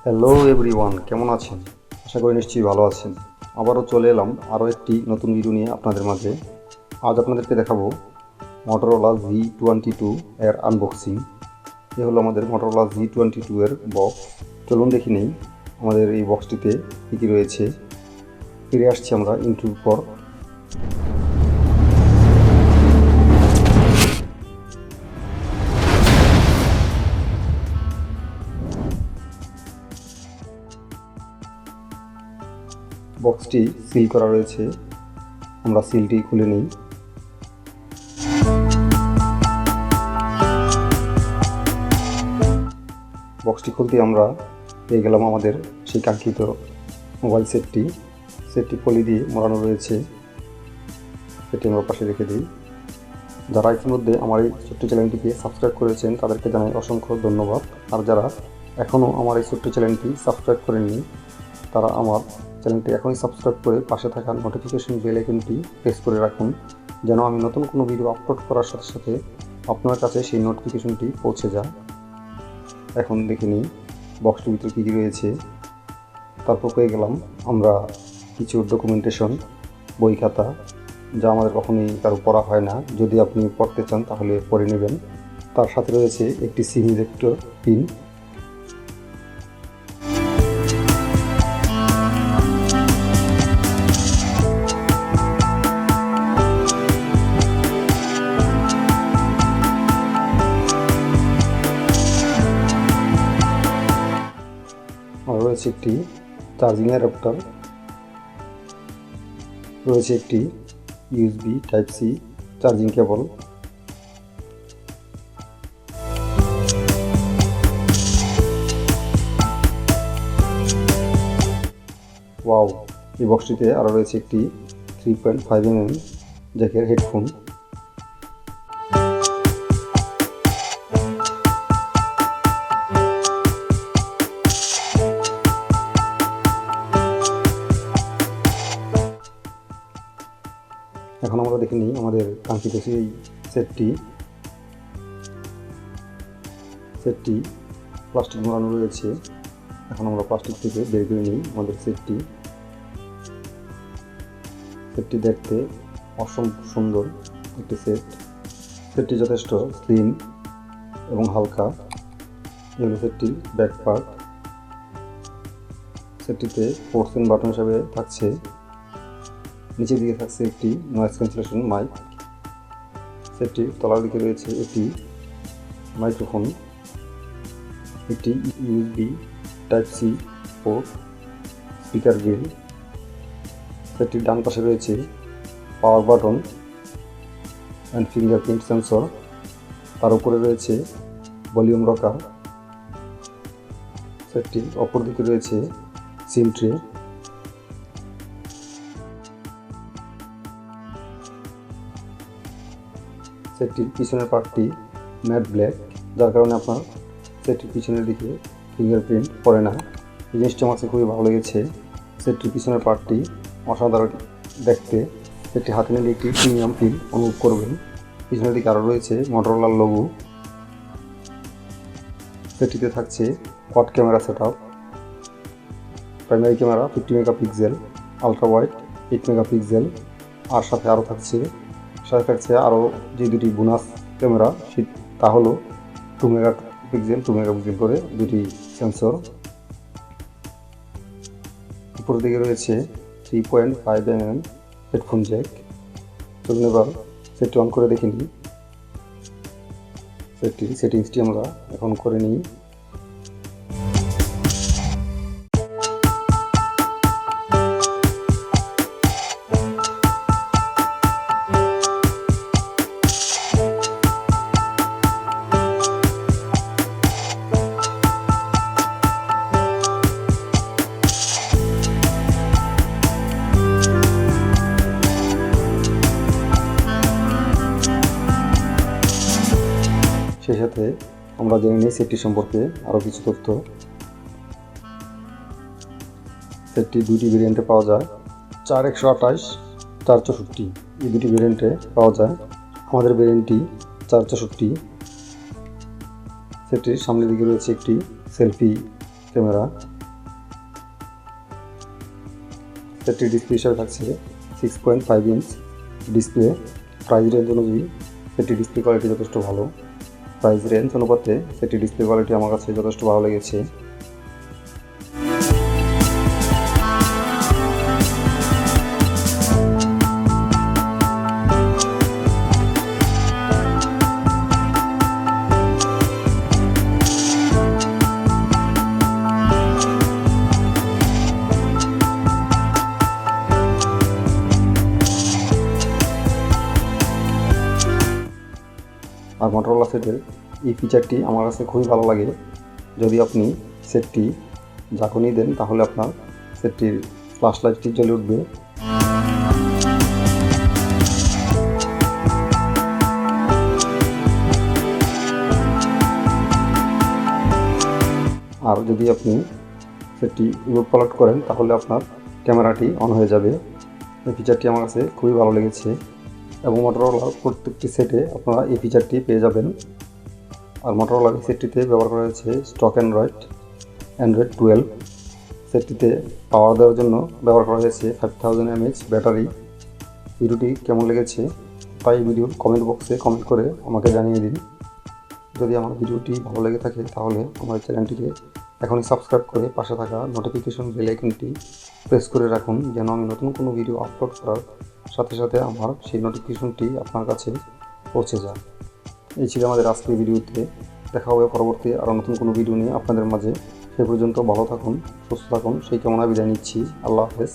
Hello everyone, কেমন আছেন? আশা করি নিশ্চয়ই ভালো আছেন। আবারও চলে এলাম আরও একটি নতুন ভিডিও নিয়ে আপনাদের মাঝে। আজ আপনাদেরকে দেখাবো Motorola G22 এর আনবক্সিং। এ হলো আমাদের Motorola G22 এর বক্স। চলুন দেখি নেই আমাদের এই বক্সটিতে কী কী রয়েছে। ফিরে আসছি আমরা ইন্ট্রোর পর। বক্সটি সিল করা রয়েছে, আমরা সিলটি খুলে নিই। বক্সটি খুলতে আমরা পেয়ে গেলাম আমাদের সেই কাঙ্ক্ষিত মোবাইল সেটটি পলি দিয়ে মোড়ানো রয়েছে। সেটি আমরা পাশে রেখে দিই। যারা ইতিমধ্যে আমার এই ছোট্ট চ্যানেলটিকে সাবস্ক্রাইব করেছেন তাদেরকে জানাই অসংখ্য ধন্যবাদ। আর যারা এখনও আমার এই ছোট্ট চ্যানেলটি সাবস্ক্রাইব করেননি তারা আমার চ্যানেলটি এখনই সাবস্ক্রাইব করে পাশে থাকা নোটিফিকেশন বেল আইকনটি প্রেস করে রাখুন, যেন আমি নতুন কোনো ভিডিও আপলোড করার সাথে সাথে আপনার কাছে সেই নোটিফিকেশনটি পৌঁছে যায়। এখন দেখে নিই বক্সটির ভিতরে কী কী রয়েছে। তারপর পেয়ে গেলাম আমরা কিছু ডকুমেন্টেশন, বই খাতা, যা আমাদের কখনোই কারো পড়া হয় না। যদি আপনি পড়তে চান তাহলে পড়ে নেবেন। তার সাথে রয়েছে একটি সিম ইজেক্টর পিন। আর রয়েছে একটি চার্জিং অ্যাডাপ্টার, রয়েছে একটি USB type C charging cable, wow. এই বক্সটিতে আরও রয়েছে একটি 3.5mm জ্যাকের হেডফোন। এখন আমরা দেখে নিই আমাদের কাঙ্ক্ষিত সেই সেটটি প্লাস্টিক মোড়ানো রয়েছে। এখন আমরা প্লাস্টিক থেকে বের করে নিই আমাদের সেটটি দেখতে অসম্ভব সুন্দর একটি সেটটি যথেষ্ট স্লিম এবং হালকা। এগুলো সেটটির ব্যাক পার্ট। সেটটিতে পোর্টস এন্ড বাটন হিসাবে থাকছে। নিচের দিকে থাকছে একটি নয়েজ ক্যান্সেলেশন মাইক। সেটটির তলার দিকে রয়েছে একটি মাইক্রোফোন, একটি USB type C port, speaker grill. সেটটির ডান পাশে রয়েছে power button and fingerprint sensor. তার উপরে রয়েছে ভলিউম রকার। সেটটির অপর দিকে রয়েছে সিম ট্রে। সেটটির পিছনের পার্টটি ম্যাট ব্ল্যাক, যার কারণে আপনার সেটটির পিছনের দিকে ফিঙ্গারপ্রিন্ট পড়ে না। এই জিনিসটি আমার কাছে খুবই ভালো লেগেছে। সেটটির পিছনের পার্টটি অসাধারণ দেখতে। সেটটি হাতে নিলে একটি প্রিমিয়াম ফিল অনুভব করবেন। পিছনের দিকে আরও রয়েছে মটোরোলার লোগো। সেটটিতে থাকছে quad camera setup, primary camera 50 megapixel, ultra wide 8 megapixel. আর সাথে থাকছে আরও যে দুটি বোনাস ক্যামেরা, তা হলো 2 মেগাপিক্সেল করে দুটি সেন্সর। উপর দিকে রয়েছে 3.5mm হেডফোন জ্যাক। চলুন এবার সেটটি অন করে দেখে নিই। সেটটির সেটিংসটি আমরা এখন করে নিই। সেই সাথে আমরা জেনে নিই সেটটি সম্পর্কে আরও কিছু তথ্য। সেটটি দুটি ভেরিয়েন্টে পাওয়া যায়, 4128, 464। এই দুটি ভেরিয়েন্টে পাওয়া যায়। আমাদের ভেরিয়েন্টটি 464। সেটটির সামনের দিকে রয়েছে একটি সেলফি ক্যামেরা, সেটটির ডিসপ্লে হিসাবে থাকছে 6.5 ইঞ্চ ডিসপ্লে। প্রাইস রেঞ্জ অনুযায়ী সেটটির ডিসপ্লে কোয়ালিটি যথেষ্ট ভালো। প্রাইস রেঞ্জ অনুপাতে সেটটির ডিসপ্লে কোয়ালিটি আমার কাছে যথেষ্ট ভালো লেগেছে। আর মোটরোলা সেটের এই ফিচারটি আমার কাছে খুবই ভালো লাগে। যদি আপনি সেটটি ঝাঁকুনি দেন তাহলে আপনার সেটটির ফ্ল্যাশ লাইটটি জ্বলে উঠবে। আর যদি আপনি সেটটি উলট পালট করেন তাহলে আপনার ক্যামেরাটি অন হয়ে যাবে। এই ফিচারটি আমার কাছে খুবই ভালো লেগেছে এবং মোটরোলার প্রত্যেকটি সেটে আপনারা এই ফিচারটি পেয়ে যাবেন। আর মোটরোলার এই সেটটিতে ব্যবহার করা হয়েছে স্টক অ্যান্ড্রয়েড 12। সেটটিতে পাওয়ার দেওয়ার জন্য ব্যবহার করা হয়েছে 5000 mAh ব্যাটারি। ভিডিওটি কেমন লেগেছে তাই ভিডিওর কমেন্ট বক্সে কমেন্ট করে আমাকে জানিয়ে দিন। যদি আমার ভিডিওটি ভালো লেগে থাকে তাহলে আমার চ্যানেলটিকে এখনই সাবস্ক্রাইব করে পাশে থাকা নোটিফিকেশন বেল আইকনটি প্রেস করে রাখুন, যেন আমি নতুন কোনো ভিডিও আপলোড করার সাথে সাথে আমার সেই নোটিফিকেশনটি আপনার কাছে পৌঁছে যায়। এই ছিল আমাদের আজকের ভিডিওতে। দেখা হবে পরবর্তী আরও নতুন কোনো ভিডিও নিয়ে আপনাদের মাঝে। সে পর্যন্ত ভালো থাকুন, সুস্থ থাকুন, সেই কামনা বিদায় নিচ্ছি। আল্লাহ হাফেজ।